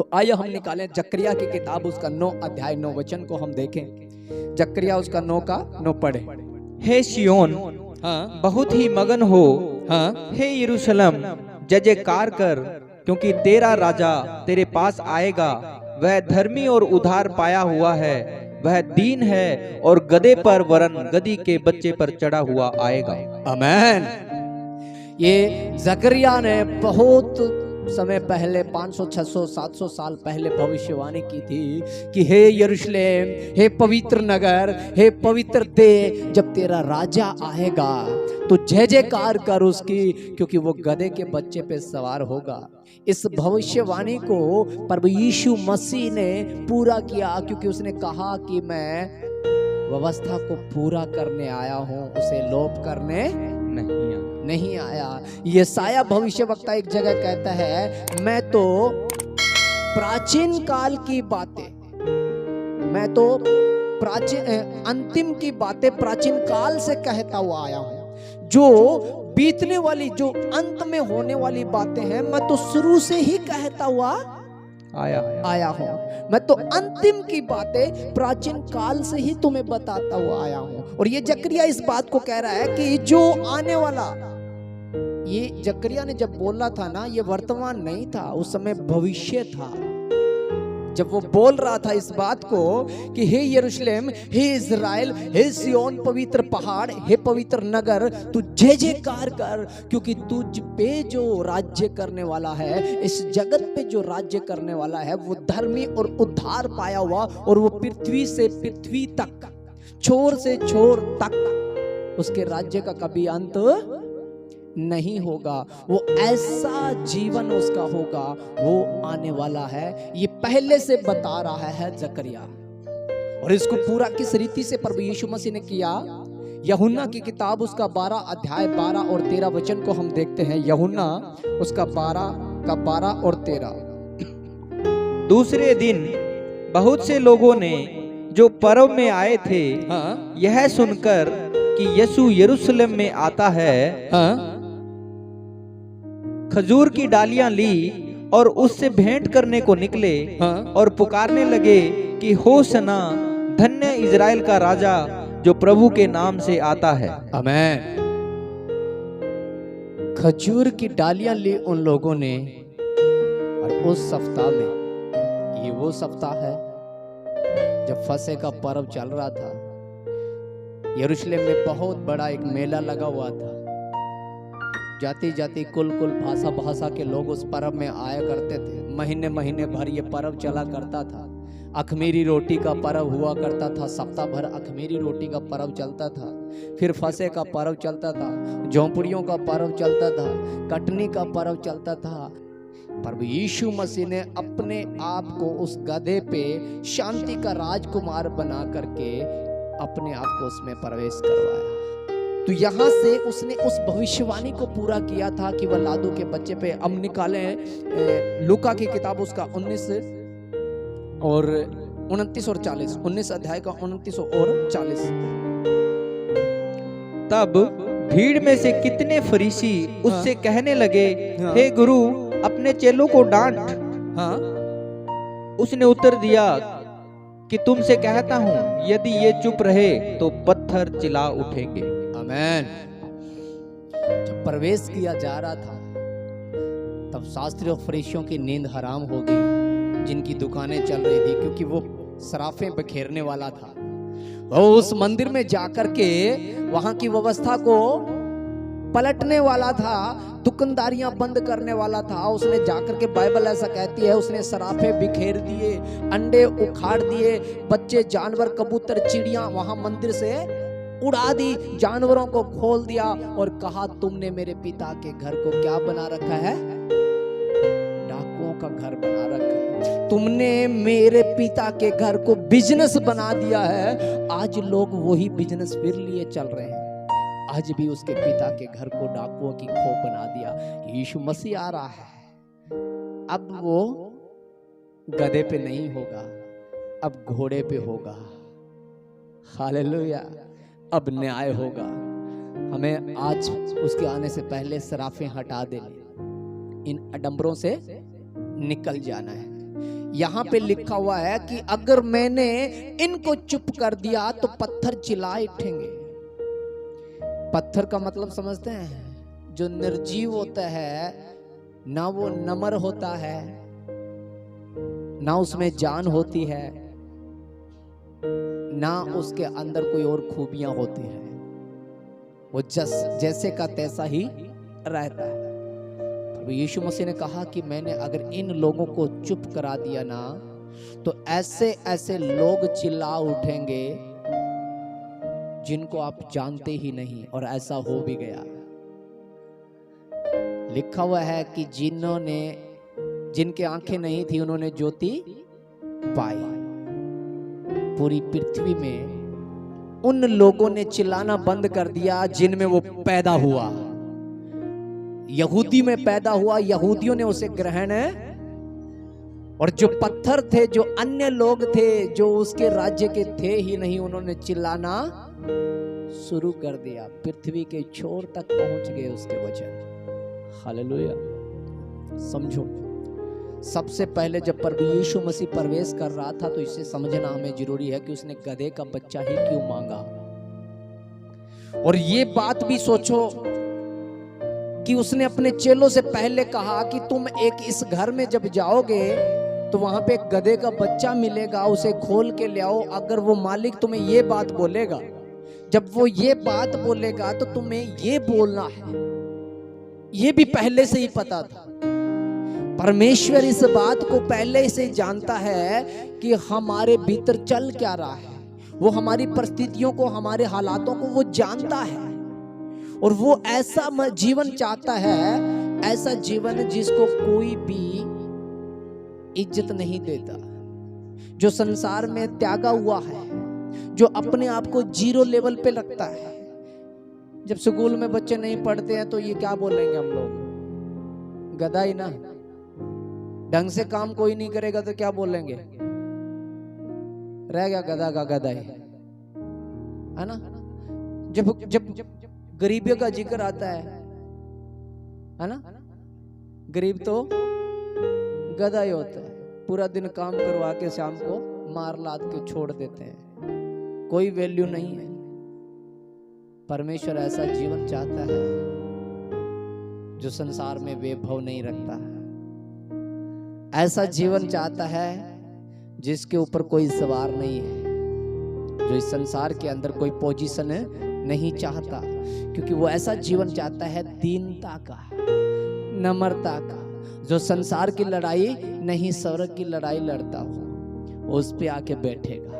तो आइए हम निकालें जकरिया की किताब, उसका 9 अध्याय 9 वचन को हम देखें। जकरिया उसका 9 का 9 पढ़े। हे सियोन, हाँ बहुत ही मगन हो। हाँ हे यरूशलेम, जय जयकार कर, क्योंकि तेरा राजा तेरे पास आएगा। वह धर्मी और उधार पाया हुआ है, वह दीन है और गधे पर वरन गधी के बच्चे पर चढ़ा हुआ आएगा। आमेन। ये जकरिया ने बहुत समय पहले 500, 600, 700 साल पहले भविष्यवाणी की थी कि हे यरूशलेम, हे पवित्र नगर, हे पवित्र देश, जब तेरा राजा आएगा तो जय जयकार कर उसकी, क्योंकि वो गधे के बच्चे पे सवार होगा। इस भविष्यवाणी को प्रभु यीशु मसीह ने पूरा किया, क्योंकि उसने कहा कि मैं व्यवस्था को पूरा करने आया हूं, उसे लोप करने नहीं आया। यशायाह भविष्यवक्ता एक जगह कहता है, मैं तो प्राचीन काल की बातें, मैं तो प्राचीन अंतिम की बातें प्राचीन काल से कहता हुआ आया हूं। जो बीतने वाली, जो अंत में होने वाली बातें हैं, मैं तो शुरू से ही कहता हुआ आया हूं। मैं तो अंतिम की बातें प्राचीन काल से ही तुम्हें बताता हुआ आया हूं। और ये जकरिया इस बात को कह रहा है कि जो आने वाला, ये जकरिया ने जब बोला था ना, ये वर्तमान नहीं था, उस समय भविष्य था। जब वो बोल रहा था इस बात को कि हे यरूशलेम, हे इज़राइल, हे सियोन पवित्र पहाड़, हे पवित्र नगर, तू जय जयकार कर, क्योंकि तुझ पे जो राज्य करने वाला है, इस जगत पे जो राज्य करने वाला है, वो धर्मी और उद्धार पाया हुआ, और वो पृथ्वी से पृथ्वी तक, छोर से छोर तक उसके राज्य का कभी अंत नहीं होगा। वो ऐसा जीवन उसका होगा, वो आने वाला है। ये पहले से बता रहा है जकरिया, और इसको पूरा किस रीति से प्रभु यीशु मसीह ने किया। यूहन्ना की किताब उसका 12 अध्याय 12 और 13 वचन को हम देखते हैं। यूहन्ना उसका 12 और 13। दूसरे दिन बहुत से लोगों ने जो पर्व में आए थे, हाँ, यह सुनकर कि यीशु यरूशलेम में आता है, हाँ, खजूर की डालियां ली और उससे भेंट करने को निकले, हाँ, और पुकारने लगे कि होशना, धन्य इज़राइल का राजा जो प्रभु के नाम से आता है। आमेन। खजूर की डालियां ली उन लोगों ने, और उस सप्ताह में, ये वो सप्ताह है जब फसह का पर्व चल रहा था। यरूशलेम में बहुत बड़ा एक मेला लगा हुआ था। जाति जाति कुल कुल भाषा भाषा के लोग उस पर्व में आया करते थे। महीने महीने भर ये पर्व चला करता था। अखमीरी रोटी का पर्व हुआ करता था, सप्ताह भर अखमीरी रोटी का पर्व चलता था। फिर फसह का पर्व चलता था, झोंपड़ियों का पर्व चलता था, कटनी का पर्व चलता था। प्रभु यीशु मसीह ने अपने आप को उस गधे पे शांति का राजकुमार बना करके अपने आप को उसमें प्रवेश करवाया। तो यहां से उसने उस भविष्यवाणी को पूरा किया था कि वह लादू के बच्चे पे। अब निकाले लूका की किताब उसका 19 और 29 और 40, 19 अध्याय का 29 और 40। तब भीड़ में से कितने फरीसी उससे कहने लगे, हे गुरु, अपने चेलों को डांट। हाँ, उसने उत्तर दिया कि तुमसे कहता हूं, यदि ये चुप रहे तो पत्थर चिल्ला उठेंगे। आमेन। जब प्रवेश किया जा रहा था, तब शास्त्री और फरीसियों की नींद हराम हो गई, जिनकी दुकानें चल रही थी, क्योंकि वो सराफें बखेरने वाला था। वो उस मंदिर में जाकर के वहां की व्यवस्था को पलटने वाला था, दुकानदारियां बंद करने वाला था। उसने जाकर के, बाइबल ऐसा कहती है, उसने सराफे बिखेर दिए, अंडे उखाड़ दिए, बच्चे, जानवर, कबूतर, चिड़िया वहां मंदिर से उड़ा दी, जानवरों को खोल दिया, और कहा, तुमने मेरे पिता के घर को क्या बना रखा है? डाकुओं का घर बना रखा है। तुमने मेरे पिता के घर को बिजनेस बना दिया है। आज लोग वही बिजनेस फिर लिए चल रहे हैं। आज भी उसके पिता के घर को डाकुओं की खोप बना दिया। यीशु मसीह आ रहा है। अब वो गधे पे नहीं होगा, अब घोड़े पे होगा। हालेलुया। अब न्याय होगा। हमें आज उसके आने से पहले सराफें हटा देनी, इन अडंबरों से निकल जाना है। यहां पे लिखा हुआ है कि अगर मैंने इनको चुप कर दिया तो पत्थर चिल्ला उठेंगे। पत्थर का मतलब समझते हैं? जो निर्जीव होता है, ना वो नम्र होता है, ना उसमें जान होती है, ना उसके अंदर कोई और खूबियां होती है, वो जैसे का तैसा ही रहता है। प्रभु यीशु मसीह ने कहा कि मैंने अगर इन लोगों को चुप करा दिया ना, तो ऐसे ऐसे लोग चिल्ला उठेंगे जिनको आप जानते ही नहीं। और ऐसा हो भी गया। लिखा हुआ है कि जिनके आंखें नहीं थी उन्होंने ज्योति पाई। पूरी पृथ्वी में उन लोगों ने चिल्लाना बंद कर दिया जिनमें वो पैदा हुआ। यहूदी में पैदा हुआ, यहूदियों ने उसे ग्रहण, और जो पत्थर थे, जो अन्य लोग थे, जो उसके राज्य के थे ही नहीं, उन्होंने चिल्लाना शुरू कर दिया। पृथ्वी के छोर तक पहुंच गए उसके वचन। हालेलुया। समझो, सबसे पहले जब प्रभु यीशु मसीह प्रवेश कर रहा था तो इसे समझना हमें जरूरी है कि उसने गधे का बच्चा ही क्यों मांगा। और ये बात भी सोचो कि उसने अपने चेलों से पहले कहा कि तुम एक इस घर में जब जाओगे तो वहां पे एक गधे का बच्चा मिलेगा, उसे खोल के ले आओ। अगर वो मालिक तुम्हें ये बात बोलेगा, जब वो ये बात बोलेगा तो तुम्हें ये बोलना है। ये भी पहले से ही पता था। परमेश्वर इस बात को पहले से जानता है कि हमारे भीतर चल क्या रहा है। वो हमारी परिस्थितियों को, हमारे हालातों को वो जानता है, और वो ऐसा जीवन चाहता है, ऐसा जीवन जिसको कोई भी इज्जत नहीं देता, जो संसार में त्यागा हुआ है, जो अपने आप को जीरो लेवल पे रखता है। जब स्कूल में बच्चे नहीं पढ़ते हैं तो ये क्या बोलेंगे हम लोग? गधा ही ना। ढंग से काम कोई नहीं करेगा तो क्या बोलेंगे? रह गया गधा का गधा ही, है ना। जब गरीबी का जिक्र आता है ना, गरीब तो गधा ही होता है। पूरा दिन काम करवा के शाम को मार लाद के छोड़ देते हैं, कोई वैल्यू नहीं है। परमेश्वर ऐसा जीवन चाहता है जो संसार में वैभव नहीं रखता है। ऐसा जीवन चाहता है जिसके ऊपर कोई सवार नहीं है, जो इस संसार के अंदर कोई पोजीशन नहीं चाहता, क्योंकि वो ऐसा जीवन चाहता है दीनता का, नम्रता का, जो संसार की लड़ाई नहीं स्वर्ग की लड़ाई लड़ता हो। उस पे आके बैठेगा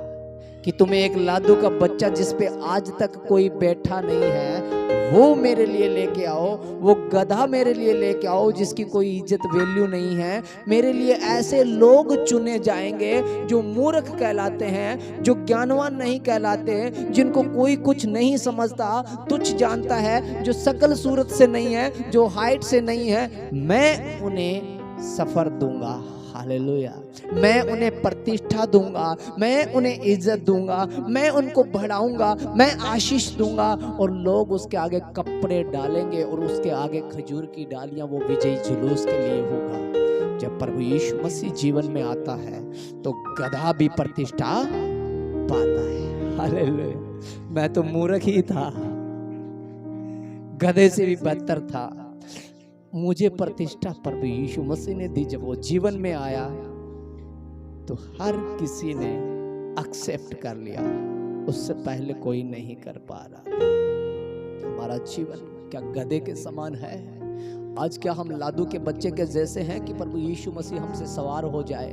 कि तुम्हें एक लादू का बच्चा जिस पे आज तक कोई बैठा नहीं है वो मेरे लिए लेके आओ, वो गधा मेरे लिए लेके आओ जिसकी कोई इज्जत वैल्यू नहीं है। मेरे लिए ऐसे लोग चुने जाएंगे जो मूर्ख कहलाते हैं, जो ज्ञानवान नहीं कहलाते, जिनको कोई कुछ नहीं समझता, तुच्छ जानता है, जो शकल सूरत से नहीं है, जो हाइट से नहीं है। मैं उन्हें सफर दूंगा। हालेलुया। मैं उन्हें प्रतिष्ठा दूंगा, मैं उन्हें इज्जत दूंगा, मैं उनको बढ़ाऊंगा, मैं आशीष दूंगा, और लोग उसके आगे कपड़े डालेंगे और उसके आगे खजूर की डालियां वो विजयी जुलूस के लिए होगा। जब प्रभु यीशु मसीह जीवन में आता है तो गधा भी प्रतिष्ठा पाता है। हालेलुया। मैं तो मूर्ख ही था, गधे से भी बदतर था। मुझे प्रतिष्ठा प्रभु यीशु मसीह ने दी। जब वो जीवन में आया तो हर किसी ने एक्सेप्ट कर लिया, उससे पहले कोई नहीं कर पा रहा। हमारा जीवन क्या गधे के समान है? आज क्या हम लादू के बच्चे के जैसे हैं कि प्रभु यीशु मसीह हमसे सवार हो जाए?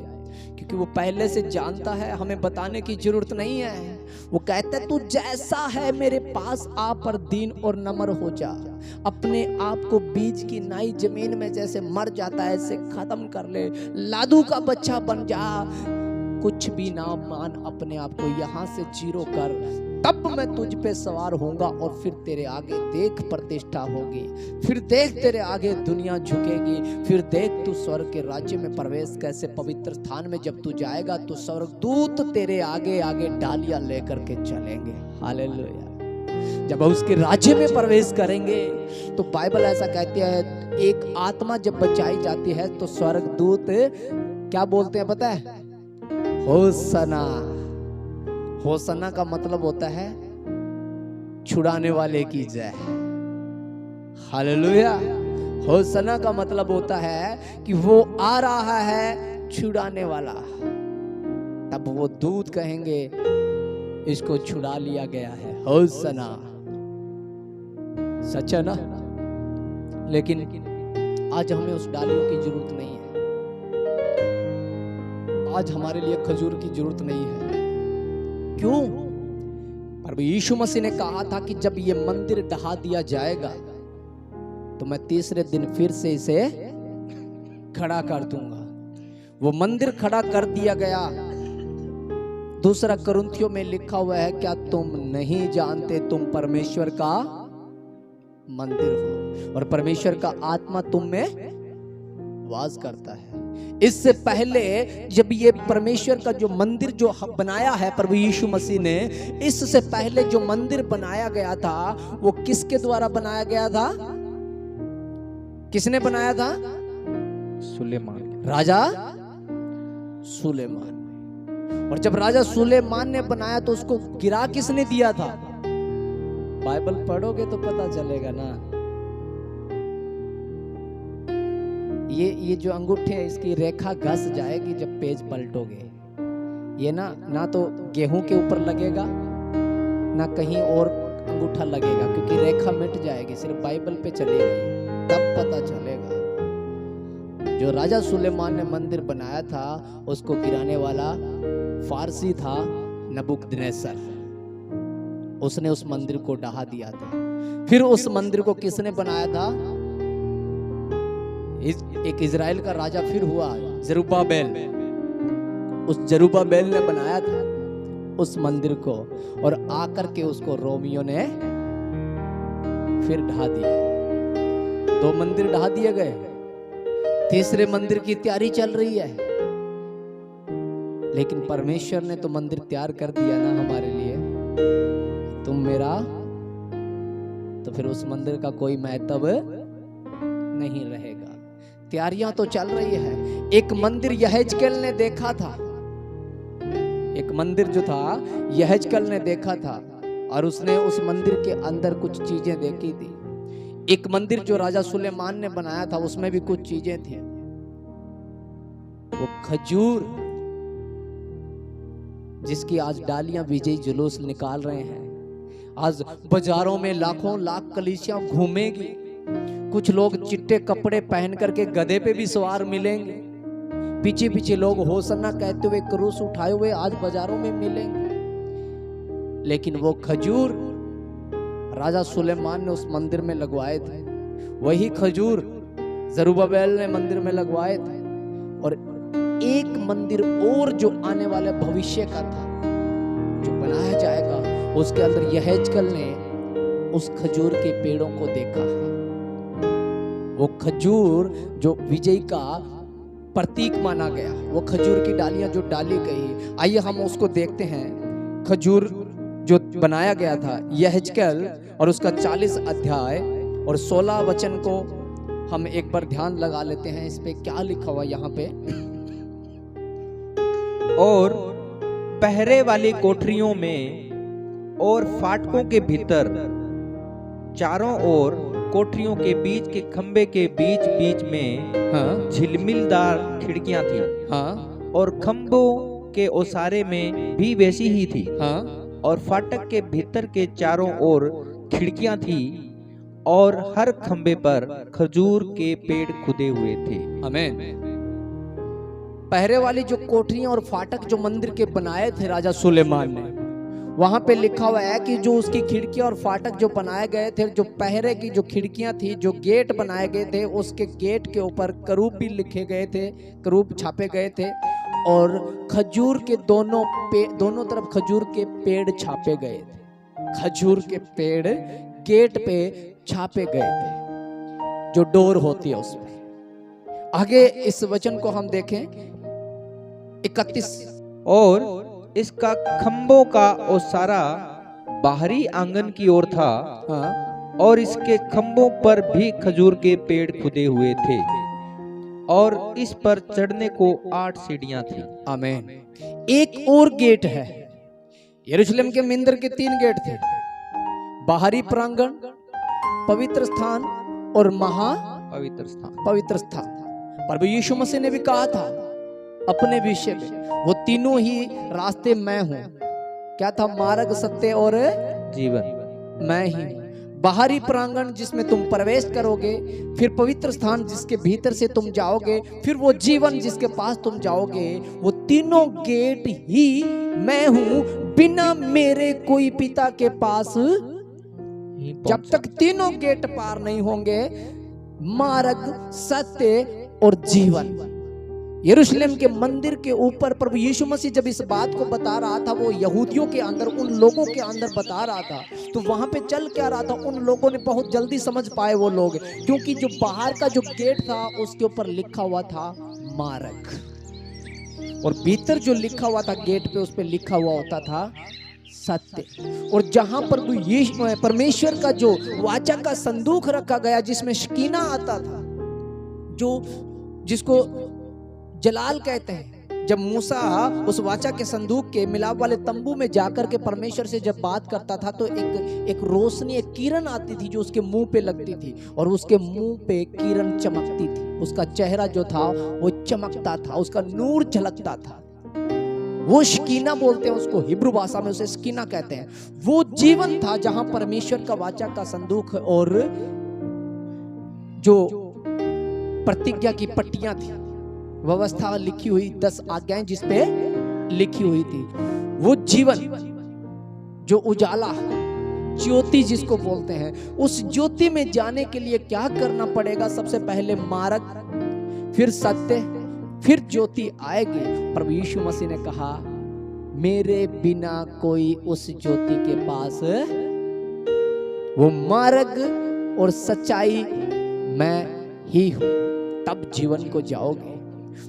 क्योंकि वो पहले से जानता है, हमें बताने की जरूरत नहीं है। वो कहता है तू जैसा है मेरे पास आ, पर दीन और नम्र हो जा। अपने आप को बीज की नाई जमीन में जैसे मर जाता है ऐसे खत्म कर ले, लादू का बच्चा बन जा। कुछ भी ना मान, अपने आप को यहाँ से जीरो कर, तब मैं तुझ पे सवार होऊंगा और फिर तेरे आगे देख प्रतिष्ठा होगी, फिर देख तेरे आगे दुनिया झुकेगी, फिर देख तू स्वर्ग के राज्य में प्रवेश कैसे पवित्र स्थान में जब तू जाएगा तो स्वर्गदूत तेरे आगे आगे डालियां लेकर के चलेंगे। हालेलुया। जब उसके राज्य में प्रवेश करेंगे तो बाइबल ऐसा कहती है, एक आत्मा जब बचाई जाती है तो स्वर्गदूत क्या बोलते हैं पता है? होसना। होसना का मतलब होता है छुड़ाने वाले की जय। हालेलुया। होसना का मतलब होता है कि वो आ रहा है छुड़ाने वाला। तब वो दूत कहेंगे इसको छुड़ा लिया गया है। होसना। सच है ना? लेकिन आज हमें उस डालियों की जरूरत नहीं है। आज हमारे लिए खजूर की जरूरत नहीं है। क्यों? प्रभु यीशु मसीह ने कहा था कि जब ये मंदिर ढहा दिया जाएगा तो मैं तीसरे दिन फिर से इसे खड़ा कर दूंगा। वो मंदिर खड़ा कर दिया गया। दूसरा कुरिन्थियों में लिखा हुआ है, क्या तुम नहीं जानते तुम परमेश्वर का मंदिर हो और परमेश्वर का आत्मा तुम में वास करता है। इससे पहले जब ये परमेश्वर का जो मंदिर जो बनाया है प्रभु यीशु मसीह ने, इससे पहले जो मंदिर बनाया गया था वो किसके द्वारा बनाया गया था? किसने बनाया था? सुलेमान। राजा सुलेमान। और जब राजा सुलेमान ने बनाया तो उसको गिरा किसने दिया था? बाइबल पढ़ोगे तो पता चलेगा ना। ये जो अंगूठे है इसकी रेखा घस जाएगी जब पेज पलटोगे। ये ना तो गेहूं के ऊपर लगेगा ना कहीं और अंगूठा लगेगा, क्योंकि रेखा मिट जाएगी, सिर्फ बाइबल पे चलेगी, तब पता चलेगा। जो राजा सुलेमान ने मंदिर बनाया था उसको गिराने वाला फारसी था नबूकदनेस्सर। उसने उस मंदिर को ढहा दिया था। फिर उस मंदिर को किसने बनाया था? एक इजराइल का राजा फिर हुआ, जरुब्बाबेल। उस जरुब्बाबेल ने बनाया था उस मंदिर को, और आकर के उसको रोमियों ने फिर ढहा दिया। 2 मंदिर ढहा दिए गए, तीसरे मंदिर की तैयारी चल रही है। लेकिन परमेश्वर ने तो मंदिर तैयार कर दिया ना हमारे लिए, तुम मेरा, तो फिर उस मंदिर का कोई महत्व नहीं रहेगा। तैयारियां तो चल रही है। एक मंदिर यहेजकेल ने देखा था, एक मंदिर जो था यहेजकेल ने देखा था, और उसने उस मंदिर के अंदर कुछ चीजें देखी थी। एक मंदिर जो राजा सुलेमान ने बनाया था उसमें भी कुछ चीजें थी। वो खजूर जिसकी आज डालियां विजयी जुलूस निकाल रहे हैं, आज बाजारों में लाखों लाख कलीसियां घूमेगी। कुछ लोग चिट्टे कपड़े पहन करके गधे पे भी सवार मिलेंगे, पीछे पीछे लोग होसन्ना कहते हुए क्रूस उठाए हुए आज बाजारों में मिलेंगे। लेकिन वो खजूर राजा सुलेमान ने उस मंदिर में लगवाए थे, वही खजूर जरुब्बाबेल ने मंदिर में लगवाए थे। और एक मंदिर और जो आने वाले भविष्य का था, जो बनाया जाएगा, उसके अंदर यहेजकेल ने उस खजूर के पेड़ों को देखा है। वो खजूर जो विजय का प्रतीक माना गया, वो खजूर की डालियां जो डाली गई, आइए हम उसको देखते हैं। खजूर जो बनाया गया था यहेजकेल और उसका 40 अध्याय और 16 वचन को हम एक बार ध्यान लगा लेते हैं। इस पे क्या लिखा हुआ यहाँ पे? और पहरे वाली कोठरियों में और फाटकों के भीतर चारों ओर कोठरियों के बीच के खंबे के बीच बीच में झिलमिलदार खिड़कियां थी। और खंभों के ओसारे में भी वैसी ही थी। और फाटक के भीतर के चारों ओर खिड़कियां थी, और हर खंबे पर खजूर के पेड़ खुदे हुए थे। आमीन। पहरे वाली जो कोठरियां और फाटक जो मंदिर के बनाए थे राजा सुलेमान ने, वहां पे लिखा हुआ है कि जो उसकी खिड़कियां और फाटक जो बनाए गए थे, जो पहरे की जो खिड़कियां थी, जो गेट बनाए गए थे, उसके गेट के ऊपर करूब भी लिखे गए थे, करूब छापे गए थे। और खजूर के दोनों तरफ खजूर के पेड़ छापे गए थे। खजूर के पेड़ गेट पे छापे गए थे, जो डोर होती है उसमें। आगे इस वचन को हम देखें 31। और इसका खंभों का ओसारा बाहरी आंगन की ओर था। और इसके खंभों पर भी खजूर के पेड़ खुदे हुए थे। और इस पर चढ़ने को 8 सीढ़ियां थी। आमीन। एक और गेट है। यरूशलेम के मंदिर के 3 गेट थे, बाहरी प्रांगण, पवित्र स्थान और महा पवित्र स्थान। प्रभु यीशु मसीह ने भी कहा था अपने विषय में, वो तीनों ही रास्ते मैं हूं। क्या था? मार्ग, सत्य और जीवन मैं ही हूं। बाहरी प्रांगण जिसमें तुम प्रवेश करोगे, फिर पवित्र स्थान जिसके भीतर से तुम जाओगे, फिर वो जीवन जिसके पास तुम जाओगे। वो तीनों गेट ही मैं हूं। बिना मेरे कोई पिता के पास, जब तक तीनों गेट पार नहीं होंगे, मार्ग, सत्य और जीवन। यरूशलेम के मंदिर के ऊपर प्रभु यीशु मसीह जब इस बात को बता रहा था, वो यहूदियों के अंदर, उन लोगों के अंदर बता रहा था, तो वहां पे चल क्या रहा था? उन लोगों ने बहुत जल्दी समझ पाए वो लोग, क्योंकि जो बाहर का जो गेट था उसके ऊपर लिखा हुआ था मार्ग, और भीतर जो लिखा हुआ था गेट पे, उस पे लिखा हुआ होता था सत्य। और जहां पर परमेश्वर का जो वाचा का संदूक रखा गया, जिसमें शकीना आता था, जिसको जलाल कहते हैं, जब मूसा उस वाचा के संदूक के मिलाप वाले तंबू में जाकर के परमेश्वर से जब बात करता था, तो एक रोशनी, एक किरण आती थी जो उसके मुंह पे लगती थी, और उसके मुंह पे किरण चमकती थी। उसका चेहरा जो था वो चमकता था, उसका नूर झलकता था। वो शकीना बोलते हैं उसको, हिब्रू भाषा में उसे शकीना कहते हैं। वो जीवन था जहां परमेश्वर का वाचा का संदूक और जो प्रतिज्ञा की पट्टियां थी, व्यवस्था लिखी हुई, 10 आज्ञाएं जिसपे लिखी हुई थी, वो जीवन जो उजाला, ज्योति जिसको बोलते हैं, उस ज्योति में जाने के लिए क्या करना पड़ेगा? सबसे पहले मार्ग, फिर सत्य, फिर ज्योति आएगी। प्रभु यीशु मसीह ने कहा, मेरे बिना कोई उस ज्योति के पास, वो मार्ग और सच्चाई मैं ही हूं, तब जीवन को जाओगे।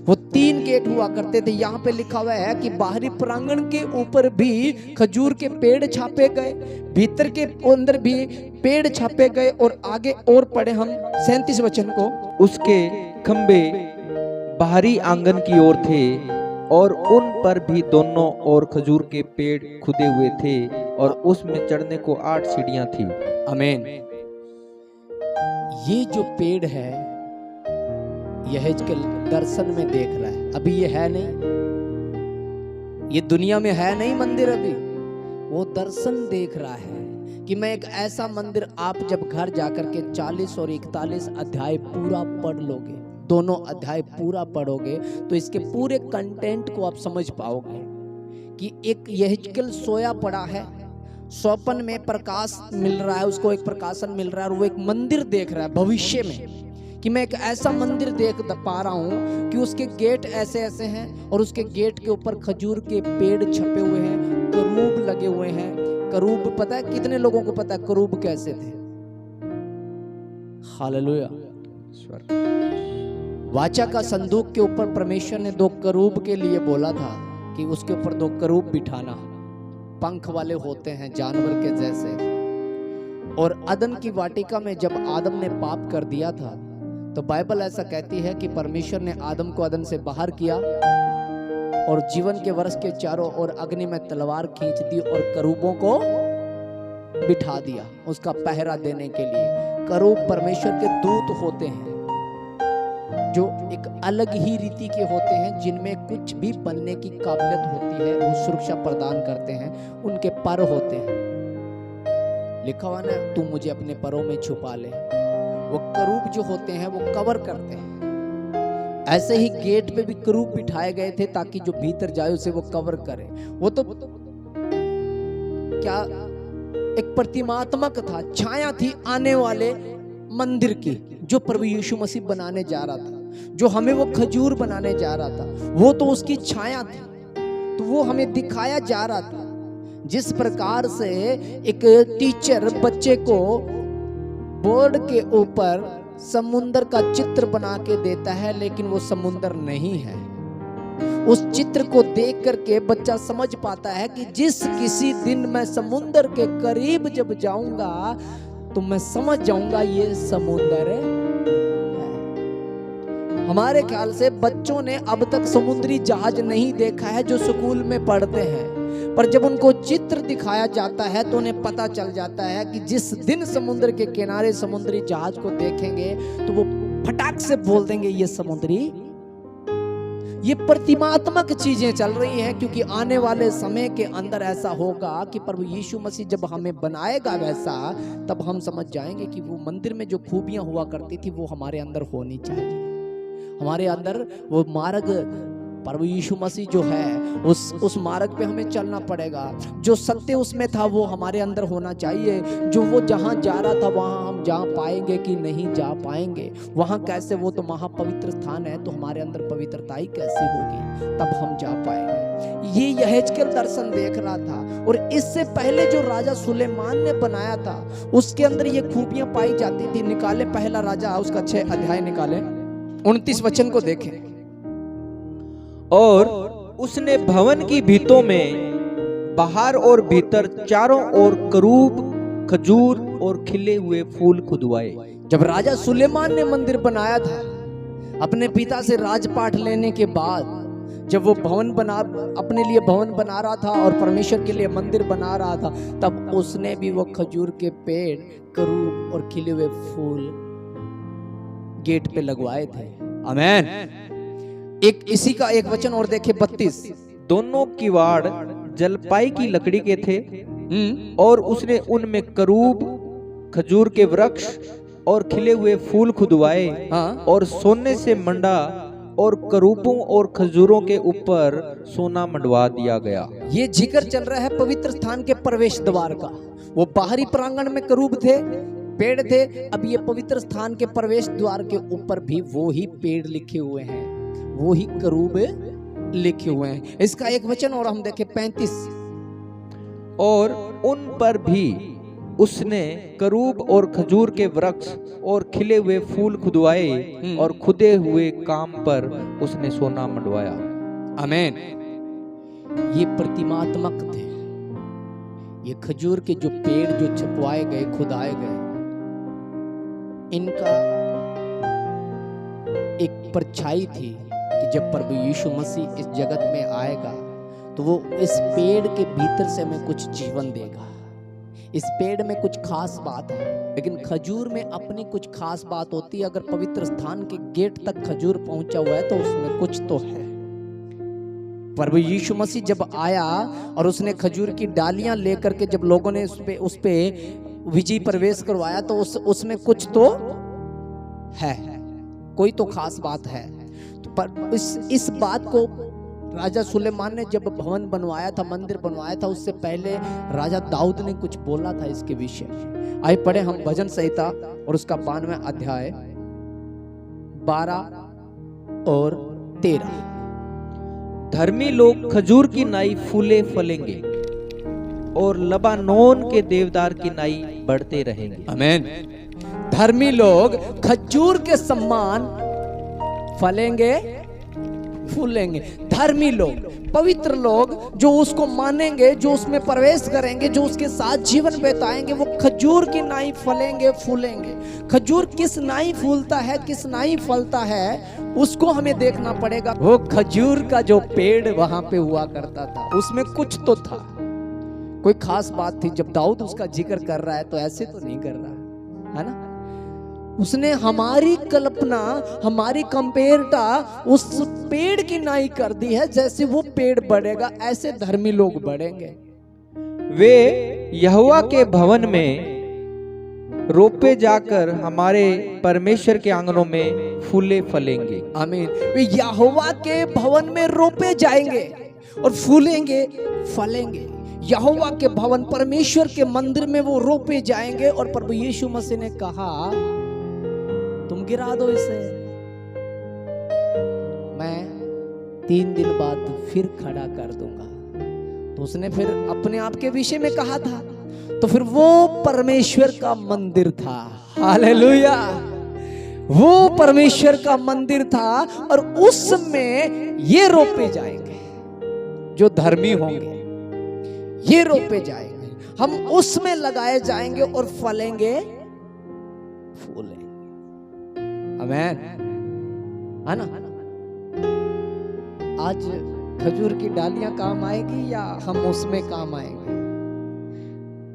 वो 3 गेट हुआ करते थे। यहाँ पे लिखा हुआ है कि बाहरी प्रांगण के ऊपर भी खजूर के पेड़ छापे गए, भीतर के अंदर भी पेड़ छापे गए, और आगे और पढ़े हम 37 वचन को। उसके खंबे बाहरी आंगन की ओर थे, और उन पर भी दोनों ओर खजूर के पेड़ खुदे हुए थे, और उसमें चढ़ने को 8 सीढ़ियां थी। आमीन। ये जो पेड़ है, यह के दर्शन में देख रहा है, अभी ये है नहीं, ये दुनिया में है नहीं मंदिर अभी, वो दर्शन देख रहा है कि मैं एक ऐसा मंदिर, आप जब घर जाकर के 40 और 41 अध्याय पूरा पढ़ लोगे, दोनों अध्याय पूरा पढ़ोगे, तो इसके पूरे कंटेंट को आप समझ पाओगे कि एक यहेजकेल सोया पड़ा है, स्वप्न में प्रकाश मिल रहा है, उसको एक प्रकाशन मिल रहा है, और वो एक मंदिर देख रहा है भविष्य में, कि मैं एक ऐसा मंदिर देख पा रहा हूं कि उसके गेट ऐसे ऐसे हैं, और उसके गेट के ऊपर खजूर के पेड़ छपे हुए हैं, करूब लगे हुए हैं। करूब पता है कितने लोगों को पता है करूब कैसे थे? हालेलुया। वाचा का संदूक के ऊपर परमेश्वर ने 2 करूब के लिए बोला था कि उसके ऊपर 2 करूब बिठाना, पंख वाले होते हैं जानवर के जैसे। और अदन की वाटिका में जब आदम ने पाप कर दिया था, तो बाइबल ऐसा कहती है कि परमेश्वर ने आदम को अदन से बाहर किया, और जीवन के वृक्ष के चारों ओर अग्नि में तलवार खींच दी, और करूबों को बिठा दिया उसका पहरा देने के लिए। करूब परमेश्वर के दूत होते हैं, जो एक अलग ही रीति के होते हैं, जिनमें कुछ भी बनने की काबिलियत होती है, वो सुरक्षा प्रदान करते हैं। उनके पर होते हैं, लिखा हुआ ना, तू मुझे अपने परों में छुपा ले। वो करूब जो होते हैं वो कवर करते हैं। ऐसे ही गेट पे भी करूब बिठाए गए थे ताकि जो भीतर जाए उसे वो कवर करे। वो तो क्या एक प्रतिमात्मक था, छाया थी आने वाले मंदिर की, जो प्रभु यीशु मसीह बनाने जा रहा था, जो हमें वो खजूर बनाने जा रहा था, वो तो उसकी छाया थी। तो वो हमें दिखाया जा रहा था। जिस प्रकार से एक टीचर बच्चे को बोर्ड के ऊपर समुंदर का चित्र बना के देता है, लेकिन वो समुंदर नहीं है, उस चित्र को देख करके बच्चा समझ पाता है कि जिस किसी दिन मैं समुंदर के करीब जब जाऊंगा तो मैं समझ जाऊंगा ये समुंदर है। हमारे ख्याल से बच्चों ने अब तक समुद्री जहाज नहीं देखा है जो स्कूल में पढ़ते हैं, पर जब उनको चित्र दिखाया जाता है तो उन्हें पता चल जाता है कि जिस दिन समुद्र के किनारे समुद्री जहाज को देखेंगे तो वो फटाक से बोल देंगे ये समुद्री। ये प्रतिमात्मक चीजें चल रही हैं, क्योंकि आने वाले समय के अंदर ऐसा होगा कि प्रभु यीशु मसीह जब हमें बनाएगा वैसा, तब हम समझ जाएंगे कि वो मंदिर में जो खूबियां हुआ करती थी वो हमारे अंदर होनी चाहिए। हमारे अंदर वो मार्ग प्रभु यीशु मसीह जो है उस मार्ग पे हमें चलना पड़ेगा। जो सत्य उसमें था वो हमारे अंदर होना चाहिए। जो वो जहां जा रहा था वहां हम जा पाएंगे कि नहीं जा पाएंगे, वहां कैसे, वो तो महापवित्र स्थान है, तो हमारे अंदर पवित्रता ही कैसी होगी, तब हम जा पाएंगे। ये यहेजकेल दर्शन देख रहा था, और इससे पहले जो राजा सुलेमान ने बनाया था उसके अंदर ये खूबियां पाई जाती थी। निकाले पहला राजा उसका 6 अध्याय निकाले, 29 वचन को देखें। और उसने भवन की भीतों में बाहर और भीतर चारों ओर करूब, खजूर और खिले हुए फूल खुदवाए। जब राजा सुलेमान ने मंदिर बनाया था अपने पिता से राजपाट लेने के बाद, जब वो अपने लिए भवन बना रहा था और परमेश्वर के लिए मंदिर बना रहा था, तब उसने भी वो खजूर के पेड़, करूब और खिले हुए फूल गेट पे लगवाए थे। आमीन। इसी का एक वचन और देखे 32। दोनों किवाड़ जलपाई की लकड़ी के थे, और उसने उनमें करूब, खजूर के वृक्ष और खिले हुए फूल खुदवाए। और सोने से मंडा और करूबों और खजूरों के ऊपर सोना मंडवा दिया गया। ये जिक्र चल रहा है पवित्र स्थान के प्रवेश द्वार का। वो बाहरी प्रांगण में करूब थे, पेड़ थे। अब ये पवित्र स्थान के प्रवेश द्वार के ऊपर भी वो ही पेड़ लिखे हुए हैं, वो ही करूब लिखे हुए हैं। इसका एक वचन और हम देखें 35। और उन पर भी उसने करूब और खजूर के वृक्ष और खिले हुए फूल खुदवाए, और खुदे हुए काम पर उसने सोना मंडवाया। आमीन। ये प्रतिमात्मक थे। ये खजूर के जो पेड़ जो छपवाए गए, खुदाए गए, इनका एक परछाई थी कि जब प्रभु यीशु मसीह इस जगत में आएगा तो वो इस पेड़ के भीतर से हमें कुछ जीवन देगा। इस पेड़ में कुछ खास बात है, लेकिन खजूर में अपनी कुछ खास बात होती है। अगर पवित्र स्थान के गेट तक खजूर पहुंचा हुआ है तो उसमें कुछ तो है। प्रभु यीशु मसीह जब आया और उसने खजूर की डालियां लेकर के जब लोगों ने उस पे विजय प्रवेश करवाया, तो उसमें कुछ तो है, कोई तो खास बात है। तो पर इस बात को राजा सुलेमान ने जब भवन बनवाया था, मंदिर बनवाया था, उससे पहले राजा दाऊद ने कुछ बोला था इसके विषय में। आइए पढ़े हम भजन संहिता और उसका 92 अध्याय 12 और 13। धर्मी लोग खजूर की नाई फूले फलेंगे, और लबानोन के देवदार की नाई बढ़ते रहेंगे। आमीन। धर्मी लोग खजूर के समान फलेंगे, फूलेंगे। धर्मी लोग, पवित्र लोग, जो उसको मानेंगे, जो उसमें प्रवेश करेंगे, जो उसके साथ जीवन बिताएंगे, वो खजूर की नाई फलेंगे, फूलेंगे। खजूर किस नाई फूलता है, किस नाई फलता है, उसको हमें देखना पड़ेगा। वो खजूर का जो पेड़ वहां पे हुआ करता था, उसमें कुछ तो था, कोई खास बात थी। जब दाऊद उसका जिक्र कर रहा है तो ऐसे तो नहीं कर रहा है ना। उसने हमारी कल्पना, हमारी कंपेयरटा उस पेड़ की नाई कर दी है। जैसे वो पेड़ बढ़ेगा ऐसे धर्मी लोग बढ़ेंगे। वे यहोवा के भवन में रोपे जाकर हमारे परमेश्वर के आंगनों में फूले फलेंगे। आमीन। वे यहोवा के भवन में रोपे जाएंगे और फूलेंगे, फलेंगे। यहोवा के भवन, परमेश्वर के मंदिर में वो रोपे जाएंगे। और प्रभु यीशु मसीह ने कहा, तुम गिरा दो इसे, मैं 3 दिन बाद फिर खड़ा कर दूंगा। तो उसने फिर अपने आप के विषय में कहा था। तो फिर वो परमेश्वर का मंदिर था। हालेलुया। वो परमेश्वर का मंदिर था और उसमें ये रोपे जाएंगे जो धर्मी होंगे। ये रोपे जाएंगे, हम उसमें लगाए जाएंगे और फलेंगे, फूलेंगे। आमीन, है ना। आज खजूर की डालियां काम आएगी या हम उसमें काम आएंगे?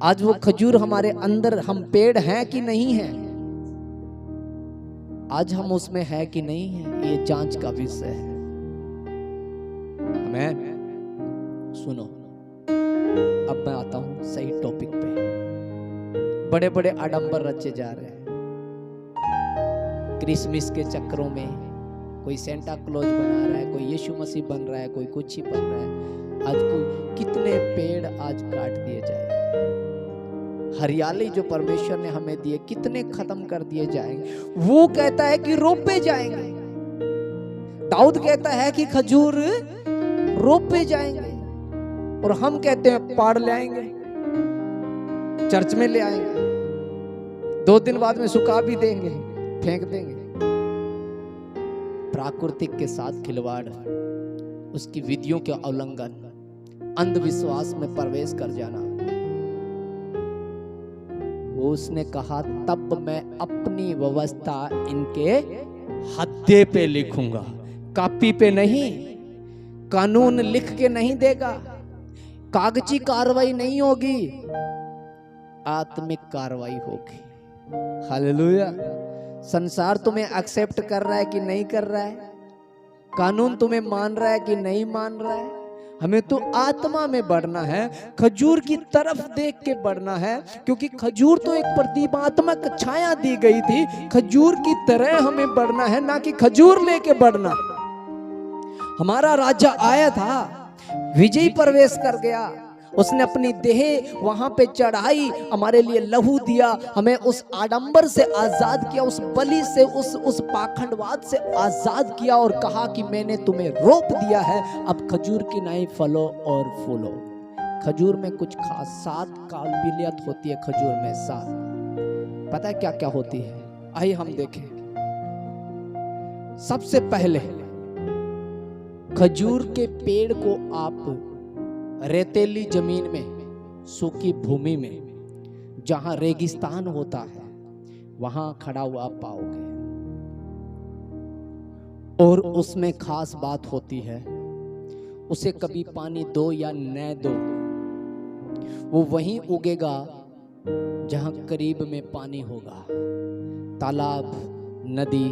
आज वो खजूर हमारे अंदर, हम पेड़ हैं कि नहीं है, आज हम उसमें है कि नहीं है, ये जांच का विषय है। मैं सुनो, अब मैं आता हूं सही टॉपिक पे। बड़े बड़े आडंबर रचे जा रहे हैं क्रिसमस के चक्करों में। कोई सेंटा क्लॉज बना रहा है, कोई यीशु मसीह बन रहा है, कोई कुछ ही बन रहा है। आज कोई कितने पेड़ आज काट दिए जाए, हरियाली जो परमेश्वर ने हमें दिए कितने खत्म कर दिए जाएंगे। वो कहता है कि रोपे जाएंगे, दाऊद कहता है कि खजूर रोपे जाएंगे, और हम कहते हैं पाड़ ले आएंगे, चर्च में ले आएंगे, 2 दिन बाद में सुखा भी देंगे, फेंक देंगे। प्राकृतिक के साथ खिलवाड़, उसकी विधियों के उल्लंघन, अंधविश्वास में प्रवेश कर जाना। वो उसने कहा तब मैं अपनी व्यवस्था इनके हत्थे पे लिखूंगा, कॉपी पे नहीं। कानून लिख के नहीं देगा, कागजी कार्रवाई नहीं होगी, आत्मिक कार्रवाई होगी। हालेलुया। संसार तुम्हें एक्सेप्ट कर रहा है कि नहीं कर रहा है, कानून तुम्हें मान रहा है कि नहीं मान रहा है, हमें तो आत्मा में बढ़ना है, खजूर की तरफ देख के बढ़ना है। क्योंकि खजूर तो एक प्रतीकात्मक छाया दी गई थी, खजूर की तरह हमें बढ़ना है, ना कि खजूर लेके बढ़ना। हमारा राजा आया था, विजयी प्रवेश कर गया, उसने अपनी देह वहां पे चढ़ाई, हमारे लिए लहू दिया, हमें उस आडंबर से आजाद किया, उस बलि से, उस पाखंडवाद से आजाद किया, और कहा कि मैंने तुम्हें रोप दिया है, अब खजूर की नाई फलो और फूलो। खजूर में कुछ खास 7 काबिलियत होती है, खजूर में 7। पता है क्या क्या होती है? आइए हम देखें। सबसे पहले खजूर के पेड़ को आप रेतीली जमीन में, सूखी भूमि में, जहां रेगिस्तान होता है, वहां खड़ा हुआ पाओगे। और उसमें खास बात होती है, उसे कभी पानी दो या न दो, वो वहीं उगेगा जहां करीब में पानी होगा। तालाब, नदी,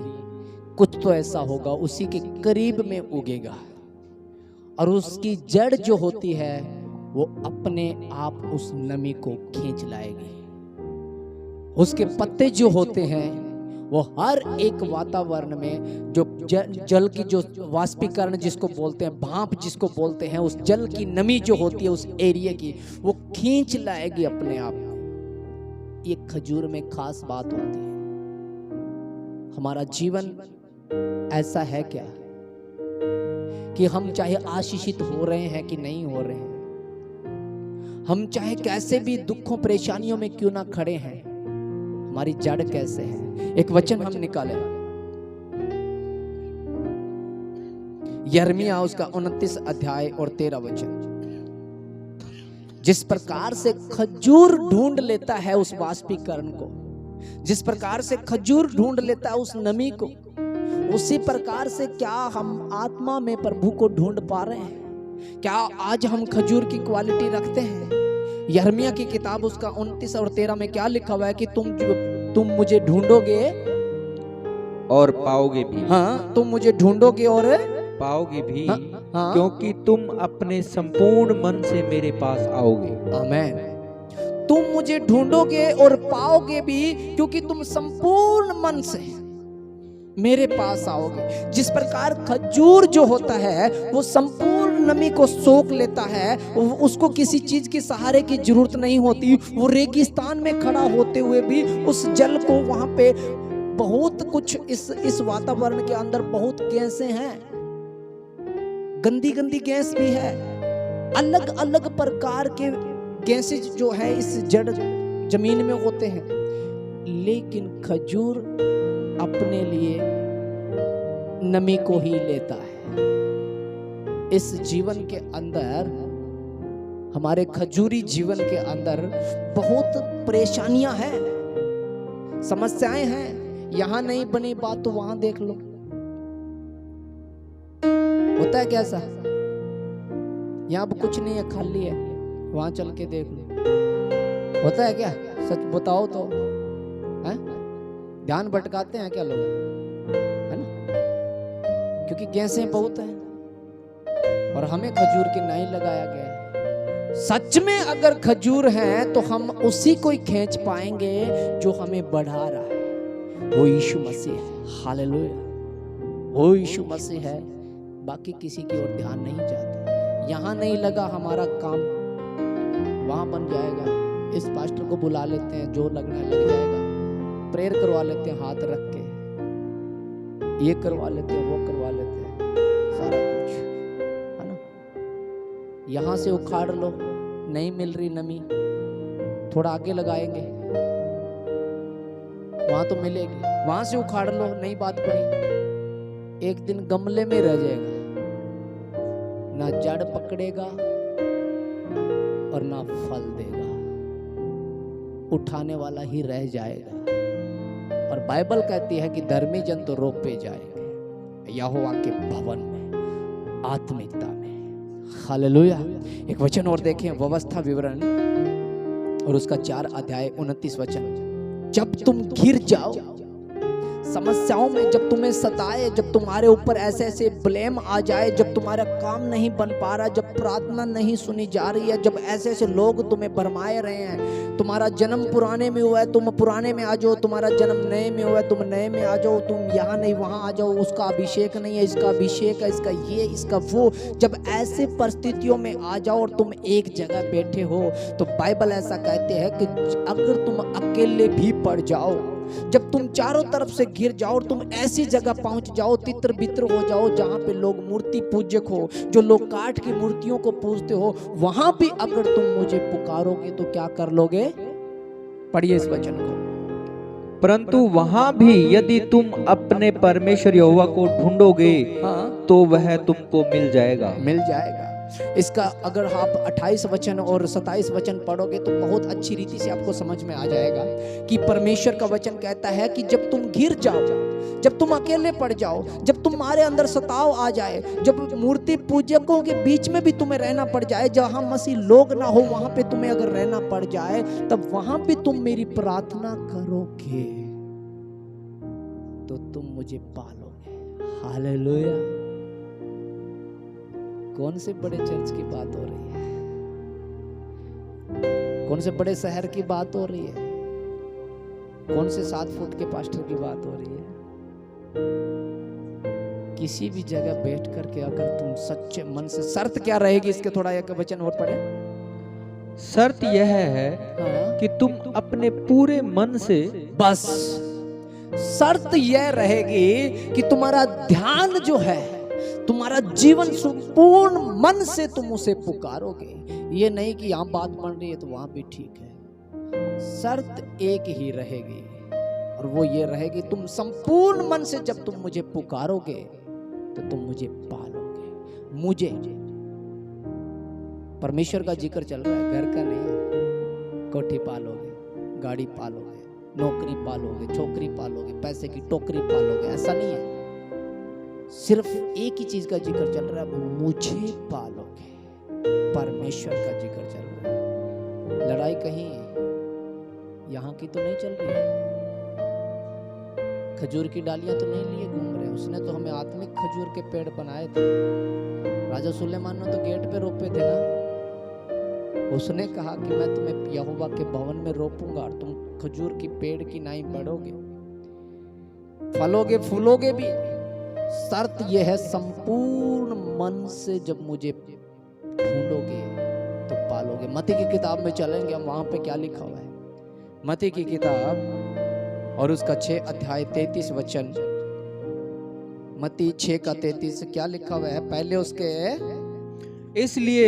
कुछ तो ऐसा होगा, उसी के करीब में उगेगा। और उसकी जड़ जो होती है वो अपने आप उस नमी को खींच लाएगी। उसके पत्ते जो होते हैं वो हर एक वातावरण में जो जल की जो वाष्पीकरण जिसको बोलते हैं, भाप जिसको बोलते हैं, उस जल की नमी जो होती है उस एरिया की, वो खींच लाएगी अपने आप। ये खजूर में खास बात होती है। हमारा जीवन ऐसा है क्या कि हम चाहे आशीषित हो रहे हैं कि नहीं हो रहे हैं, हम चाहे कैसे भी दुखों परेशानियों में क्यों ना खड़े हैं, हमारी जड़ कैसे है। एक वचन हम निकाले, यिर्मयाह उसका 29 अध्याय और 13 वचन। जिस प्रकार से खजूर ढूंढ लेता है उस वाष्पीकरण को, जिस प्रकार से खजूर ढूंढ लेता है उस नमी को, उसी प्रकार से क्या हम आत्मा में प्रभु को ढूंढ पा रहे हैं? क्या आज हम खजूर की क्वालिटी रखते हैं? यिर्मयाह की किताब उसका 29 और 13 में क्या लिखा हुआ है कि तुम मुझे ढूंढोगे और पाओगे भी। हाँ, तुम मुझे ढूंढोगे और पाओगे भी। हाँ, हाँ, क्योंकि तुम अपने संपूर्ण मन से मेरे पास आओगे। आमीन। तुम मुझे ढूंढोगे और पाओगे भी, क्योंकि तुम संपूर्ण मन से मेरे पास आओगे। जिस प्रकार खजूर जो होता है वो संपूर्ण नमी को सोख लेता है, उसको किसी चीज के सहारे की जरूरत नहीं होती। वो रेगिस्तान में खड़ा होते हुए भी उस जल को, वहां पे बहुत कुछ, इस वातावरण के अंदर बहुत गैसें हैं, गंदी गंदी गैस भी है, अलग अलग प्रकार के गैसेज जो है इस जड़ जमीन में होते हैं। लेकिन खजूर अपने लिए नमी को ही लेता है। इस जीवन के अंदर, हमारे खजूरी जीवन के अंदर बहुत परेशानियां हैं, समस्याएं हैं। यहां नहीं बनी बात तो वहां देख लो। होता है क्या ऐसा? यहाँ पर कुछ नहीं है, खाली है, वहां चल के देख लो। होता है क्या? सच बताओ तो, है? ध्यान भटकाते हैं क्या लोग, है ना? क्योंकि गैसें बहुत हैं और हमें खजूर की नहीं लगाया गया है। सच में अगर खजूर है तो हम उसी को ही खींच पाएंगे जो हमें बढ़ा रहा है, वो यीशु मसीह है। हालेलुया, वो यीशु मसीह है, बाकी किसी की ओर ध्यान नहीं जाता। यहाँ नहीं लगा हमारा काम, वहां बन जाएगा। इस पास्टर को बुला लेते हैं, जो लगना है लग जाएगा। प्रेयर करवा लेते हैं हाथ रख के, ये करवा लेते हैं, वो करवा लेते हैं, सारा कुछ, है ना? यहां से उखाड़ लो, नहीं मिल रही नमी, थोड़ा आगे लगाएंगे, वहां तो मिलेगी। वहां से उखाड़ लो, नई बात पड़ी, एक दिन गमले में रह जाएगा, ना जड़ पकड़ेगा और ना फल देगा, उठाने वाला ही रह जाएगा। और बाइबल कहती है कि धर्मी जन तो रोपे जाएंगे यहोवा के भवन में, आत्मिकता में। हालेलुया। एक वचन और देखें, व्यवस्था विवरण और उसका 4 अध्याय 29 वचन। जब तुम गिर जाओ समस्याओं में, जब तुम्हें सताए, जब तुम्हारे ऊपर ऐसे ऐसे ब्लेम आ जाए, जब तुम्हारा काम नहीं बन पा रहा, जब प्रार्थना नहीं सुनी जा रही है, जब ऐसे ऐसे लोग तुम्हें भरमाए रहे हैं, तुम्हारा जन्म पुराने में हुआ है, तुम पुराने में आ जाओ, तुम्हारा जन्म नए में हुआ है, तुम नए में आ जाओ, तुम यहाँ नहीं वहाँ आ जाओ, उसका अभिषेक नहीं है, इसका अभिषेक है, इसका ये, इसका वो। जब ऐसे परिस्थितियों में आ जाओ और तुम एक जगह बैठे हो, तो बाइबल ऐसा कहते हैं कि अगर तुम अकेले भी पड़ जाओ, जब तुम चारों तरफ से घिर जाओ और तुम ऐसी जगह पहुंच जाओ, तितर बितर हो जाओ, जहां पे लोग मूर्ति पूजक हो, जो लोग काठ की मूर्तियों को पूजते हो, वहां भी अगर तुम मुझे पुकारोगे तो क्या कर लोगे? पढ़िए इस वचन को। परंतु वहां भी यदि तुम अपने परमेश्वर यहोवा को ढूंढोगे, हाँ, तो वह तुमको मिल जाएगा। मिल जाएगा। इसका अगर आप 28 वचन और 27 वचन पढ़ोगे तो बहुत अच्छी रीति से आपको समझ में आ जाएगा कि परमेश्वर का वचन कहता है कि जब तुम गिर जाओ, जब तुम अकेले पड़ जाओ, जब तुम्हारे अंदर सताव आ जाए, जब मूर्ति पूजकों के बीच में भी तुम्हें रहना पड़ जाए, जहां मसीह लोग ना हो वहां पे तुम्हें अगर रहना पड़ जाए, तब वहां भी तुम मेरी प्रार्थना करोगे तो तुम मुझे पालोगे। हालेलुया। कौन से बड़े चर्च की बात हो रही है? कौन से बड़े शहर की बात हो रही है? कौन से 7 फुट के पास्टर की बात हो रही है? किसी भी जगह बैठ करके अगर तुम सच्चे मन से, शर्त क्या रहेगी इसके, थोड़ा एक वचन और पढ़े। शर्त यह है कि तुम अपने पूरे मन से, बस शर्त यह रहेगी कि तुम्हारा ध्यान जो है, तुम्हारा जीवन संपूर्ण मन से तुम उसे पुकारोगे। ये नहीं कि यहां बात बन रही है तो वहां भी ठीक है। शर्त एक ही रहेगी और वो ये रहेगी, तुम संपूर्ण मन से जब तुम मुझे पुकारोगे तो तुम मुझे पालोगे। मुझे परमेश्वर का जिक्र चल रहा है, घर का नहीं है। कोठी पालोगे, गाड़ी पालोगे, नौकरी पालोगे, छोकरी पालोगे, पैसे की टोकरी पालोगे, ऐसा नहीं है। सिर्फ एक ही चीज का जिक्र चल रहा है, मुझे पालोगे। परमेश्वर का जिक्र चल रहा है। लड़ाई कहीं यहाँ की तो नहीं चल रही है, खजूर की डालियां तो नहीं लिए घूम रहे। उसने तो हमें आत्मिक खजूर के पेड़ बनाए थे। राजा सुलेमान ने तो गेट पे रोपे थे ना। उसने कहा कि मैं तुम्हें यहोवा के भवन में रोपूंगा और तुम खजूर की पेड़ की नाई बढ़ोगे, फलोगे, फूलोगे भी। शर्त यह है, संपूर्ण मन से जब मुझे ढूंढोगे तो पालोगे। मत्ती की किताब में चलेंगे हम, वहां पे क्या लिखा हुआ है? मत्ती की किताब और उसका 6 अध्याय 33 वचन। मत्ती 6 का 33 क्या लिखा हुआ है? पहले उसके, इसलिए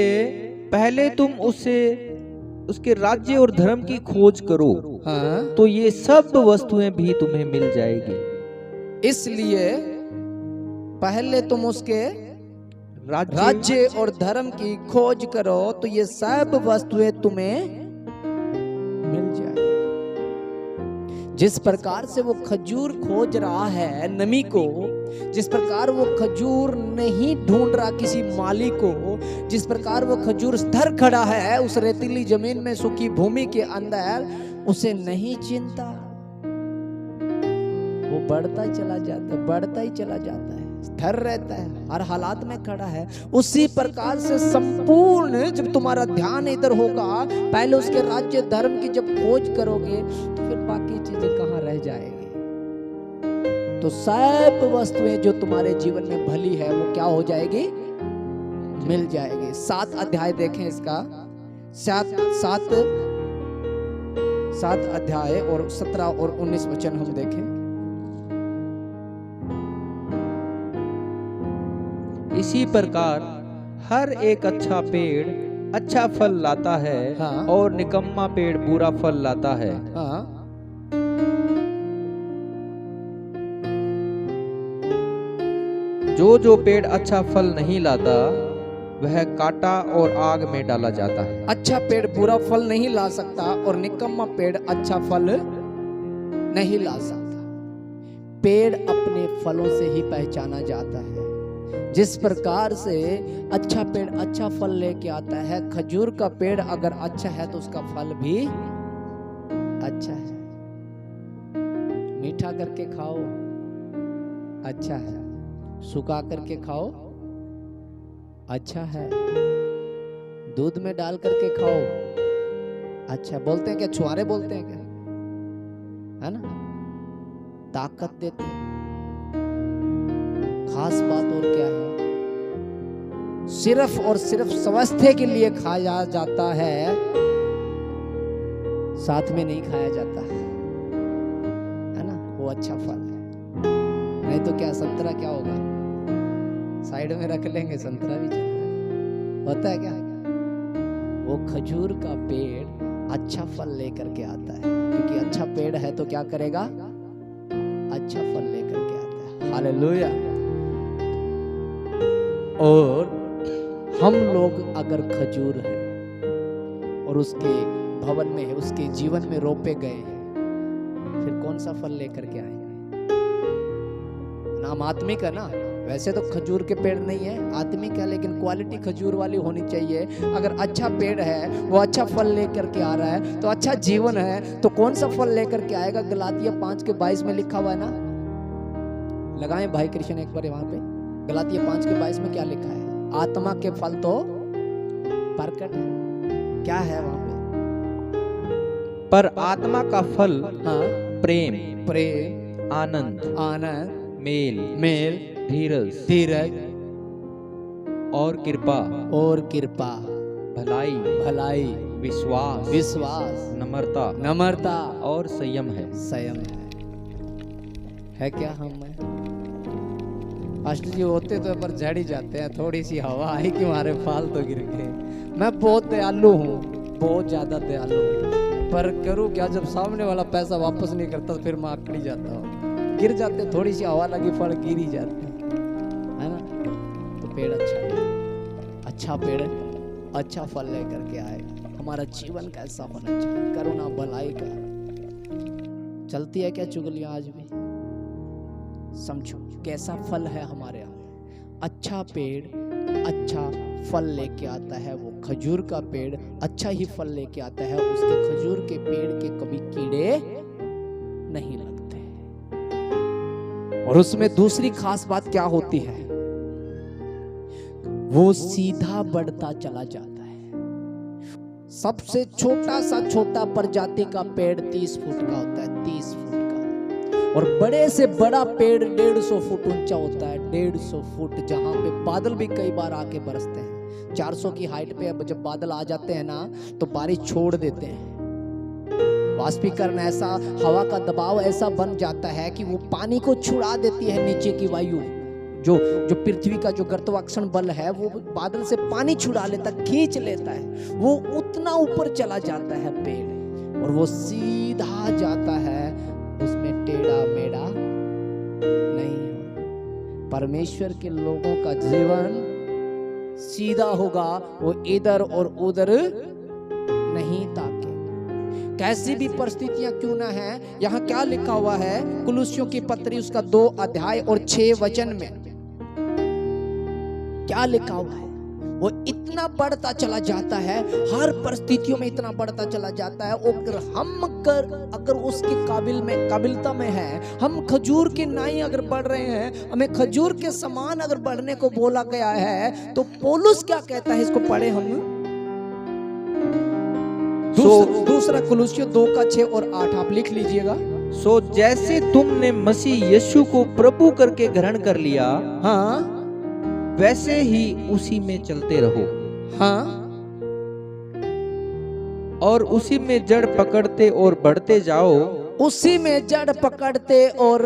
पहले तुम उसके राज्य और धर्म की खोज करो, हाँ, तो ये सब वस्तुएं भी तुम्हें मिल जाएगी। इसलिए पहले तुम उसके राज्य और धर्म की खोज करो तो ये सब वस्तुएं तुम्हें मिल जाए। जिस प्रकार से वो खजूर खोज रहा है नमी को, जिस प्रकार वो खजूर नहीं ढूंढ रहा किसी माली को, जिस प्रकार वो खजूर स्थिर खड़ा है उस रेतीली जमीन में, सूखी भूमि के अंदर, उसे नहीं चिंता, वो बढ़ता ही चला जाता है, बढ़ता ही चला जाता है, स्थिर रहता है, हर हालात में खड़ा है। उसी प्रकार से संपूर्ण जब तुम्हारा ध्यान इधर होगा, पहले उसके राज्य धर्म की जब खोज करोगे तो फिर बाकी चीजें कहाँ रह जाएगी। तो सब वस्तुएं जो तुम्हारे जीवन में भली है वो क्या हो जाएगी, मिल जाएगी। 7 अध्याय देखें इसका, 7 अध्याय और 17 और 19 वचन हम देखें। इसी प्रकार हर एक अच्छा पेड़ अच्छा फल लाता है, हाँ। और निकम्मा पेड़ बुरा फल लाता है। हाँ। जो पेड़ अच्छा फल नहीं लाता वह काटा और आग में डाला जाता है। अच्छा पेड़ बुरा फल नहीं ला सकता और निकम्मा पेड़ अच्छा फल नहीं ला सकता। पेड़ अपने फलों से ही पहचाना जाता है। जिस प्रकार से अच्छा पेड़ अच्छा फल लेके आता है, खजूर का पेड़ अगर अच्छा है तो उसका फल भी अच्छा है। मीठा करके खाओ अच्छा है, सुखा करके खाओ अच्छा है, दूध में डाल करके खाओ अच्छा। बोलते हैं क्या, छुआरे बोलते हैं क्या, है ना, ताकत देते हैं। खास बात और क्या है, सिर्फ और सिर्फ स्वास्थ्य के लिए खाया जाता है, साथ में नहीं खाया जाता है ना, वो अच्छा फल है। नहीं तो क्या, संतरा क्या होगा, साइड में रख लेंगे, संतरा भी चल रहा है, होता है क्या। वो खजूर का पेड़ अच्छा फल लेकर के आता है, क्योंकि अच्छा पेड़ है तो क्या करेगा, अच्छा फल लेकर के आता है। हालेलुया। और हम लोग अगर खजूर है और उसके भवन में है, उसके जीवन में रोपे गए हैं, फिर कौन सा फल लेकर के आएंगे। नाम आत्मिक है ना, वैसे तो खजूर के पेड़ नहीं है, आत्मिक है, लेकिन क्वालिटी खजूर वाली होनी चाहिए। अगर अच्छा पेड़ है, वो अच्छा फल लेकर के आ रहा है, तो अच्छा जीवन है, तो कौन सा फल लेकर के आएगा। गलातिया 5:22 में लिखा हुआ है ना, लगाएं भाई कृष्ण एक बार वहां पे। गलातिया 5:22 में क्या लिखा है, आत्मा के फल तो प्रकट है। क्या है वहां पे, पर आत्मा का फल हाँ, प्रेम, प्रेम, आनंद, आनंद, मेल, मेल, धीरज, धीरज और कृपा, भलाई, भलाई, विश्वास, नम्रता, नम्रता और संयम है। संयम है क्या हम में। जी होते तो पर झड़ ही जाते हैं, थोड़ी सी हवा आई कि हमारे फाल तो गिर गए। मैं बहुत दयालु हूँ, बहुत ज्यादा दयालु हूँ, पर करूँ क्या, जब सामने वाला पैसा वापस नहीं करता तो फिर मैं आकड़ी जाता हूँ। गिर जाते, थोड़ी सी हवा लगी, फल गिर ही जाते है ना। तो पेड़ अच्छा पेड़ अच्छा फल लेकर के आए। हमारा जीवन कैसा होना चाहिए, करुणा भलाई का। चलती है क्या चुगलियां आज भी, समझो कैसा फल है हमारे यहाँ। अच्छा पेड़ अच्छा फल लेके आता है, वो खजूर का पेड़ अच्छा ही फल लेके आता है। उसके खजूर के पेड़ के कभी कीड़े नहीं लगते। और उसमें दूसरी खास बात क्या होती है, वो सीधा बढ़ता चला जाता है। सबसे छोटा सा छोटा प्रजाति का पेड़ 30 फुट का होता है, 30 फुट का, और बड़े से बड़ा पेड़ 150 फुट ऊंचा होता है, 150 फुट, जहां पे बादल भी कई बार आके बरसते हैं। 400 की हाइट पे जब बादल आ जाते हैं ना, तो बारिश छोड़ देते हैं। वाष्पीकरण ऐसा, हवा का दबाव ऐसा बन जाता है कि वो पानी को छुड़ा देती है। नीचे की वायु जो पृथ्वी का जो गुरुत्वाकर्षण बल है, वो बादल से पानी छुड़ा लेता, खींच लेता है। वो उतना ऊपर चला जाता है पेड़, और वो सीधा जाता है, उसमें टेढ़ा मेढ़ा नहीं। परमेश्वर के लोगों का जीवन सीधा होगा, वो इधर और उधर नहीं ताके, कैसी भी परिस्थितियां क्यों ना है, यहाँ क्या लिखा हुआ है कुलुस्सियों की पत्री उसका 2 अध्याय और 6 वचन में क्या लिखा हुआ है। वो इतना बढ़ता चला जाता है, हर परिस्थितियों में इतना बढ़ता चला जाता है। अगर उसके काबिलता में है, हम खजूर के नाई अगर बढ़ रहे हैं, हमें खजूर के समान अगर बढ़ने को बोला गया है, तो पौलुस क्या कहता है, इसको पढ़े हम। दूसरा कुलुस्सियों 2 का 6 और 8 आप लिख लीजिएगा। सो जैसे तुमने मसीह यीशु को प्रभु करके ग्रहण कर लिया, हाँ, वैसे ही उसी में चलते रहो। हाँ, और उसी में जड़ पकड़ते और बढ़ते जाओ। उसी में जड़ पकड़ते और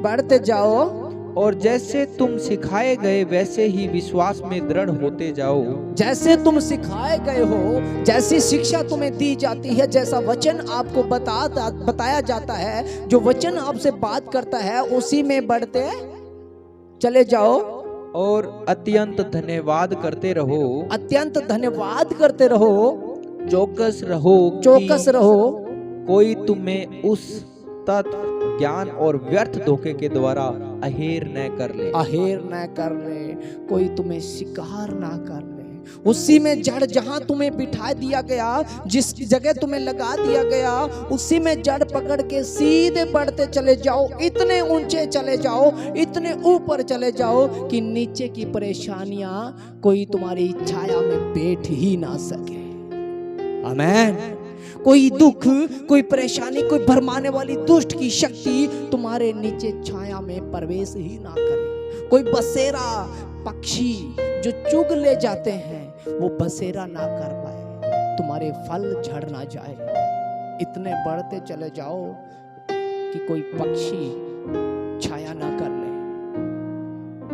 बढ़ते जाओ। और जैसे तुम सिखाए गए वैसे ही विश्वास में दृढ़ होते जाओ। जैसे तुम सिखाए गए हो, जैसी शिक्षा तुम्हें दी जाती है, जैसा वचन आपको बताया जाता है, जो वचन आपसे बात करता है, उसी में बढ़ते चले जाओ। और अत्यंत धन्यवाद करते रहो। अत्यंत धन्यवाद करते रहो। चौकस रहो। चौकस रहो। कोई तुम्हें उस तत्व ज्ञान और व्यर्थ धोखे के द्वारा अहेर न कर ले। अहेर न कर ले, कोई तुम्हें शिकार ना कर ले। उसी में जड़, जहां तुम्हें बिठा दिया गया, जिस जगह तुम्हें लगा दिया गया, उसी में जड़ पकड़ के सीधे बढ़ते चले जाओ। इतने ऊंचे चले जाओ, इतने ऊपर चले जाओ कि नीचे की परेशानियां कोई तुम्हारी छाया में बैठ ही ना सके। आमीन। कोई दुख, कोई परेशानी, कोई भरमाने वाली दुष्ट की शक्ति तुम्हारे नीचे छाया में प्रवेश ही ना करे। कोई बसेरा पक्षी जो चुग ले जाते हैं, वो बसेरा ना कर पाए, तुम्हारे फल झड़ ना जाए। इतने बढ़ते चले जाओ कि कोई पक्षी छाया ना कर ले।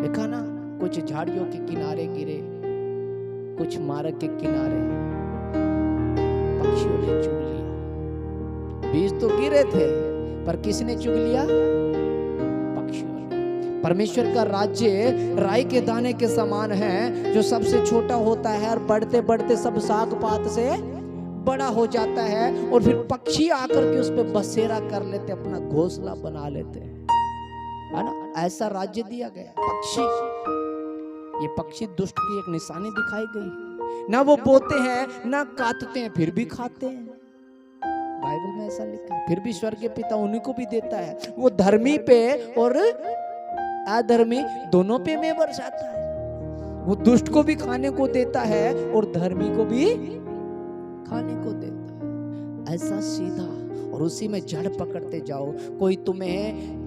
देखा ना, कुछ झाड़ियों के किनारे गिरे, कुछ मार्ग के किनारे पक्षियों ने चुग लिया। बीज तो गिरे थे, पर किसने चुग लिया? पक्षियों ने। परमेश्वर का राज्य राई के दाने के समान है, जो सबसे छोटा होता है और बढ़ते बढ़ते सब साग पात से बड़ा हो जाता है, और फिर पक्षी आकर के उस पे बसेरा कर लेते, अपना घोंसला बना लेते हैं, है ना। ऐसा राज्य दिया गया। पक्षी, ये पक्षी दुष्ट की एक निशानी दिखाई गई है। ना वो बोते हैं, ना काटते हैं, फिर भी खाते हैं। बाइबल में ऐसा लिखा है। फिर भी स्वर्गीय पिता उन्हीं को भी देता है। वो धर्मी पे और अधर्मी दोनों पे में बरसाता है। वो दुष्ट को भी खाने को देता है और धर्मी को भी खाने को देता है। ऐसा सीधा, और उसी में जड़ पकड़ते जाओ। कोई तुम्हें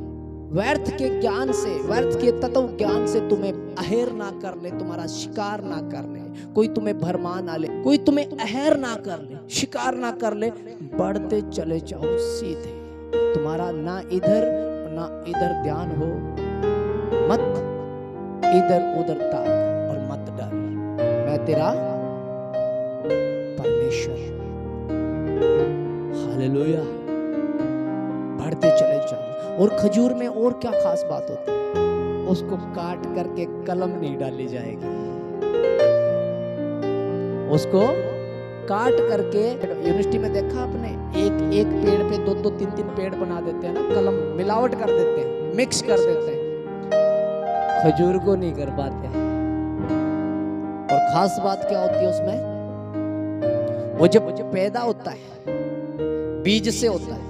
व्यर्थ के ज्ञान से, व्यर्थ के तत्व ज्ञान से तुम्हें अहेर ना कर ले, तुम्हारा शिकार ना कर ले। कोई तुम्हें भरमा ना ले, कोई तुम्हें अहेर ना कर ले, शिकार ना कर ले। बढ़ते चले जाओ सीधे। तुम्हारा ना इधर ध्यान हो, मत इधर उधर ताक और मत डर। मैं तेरा परमेश्वर। हालेलुया। बढ़ते चले जाओ। और खजूर में और क्या खास बात होती है? उसको काट करके कलम नहीं डाली जाएगी। उसको काट करके, यूनिवर्सिटी में देखा आपने, एक पेड़ पे 2-2, 3-3 पेड़ बना देते हैं ना, कलम मिलावट कर देते हैं, मिक्स कर देते हैं। खजूर को नहीं कर पाते। और खास बात क्या होती है उसमें? वो जब पैदा होता है, बीज से होता है,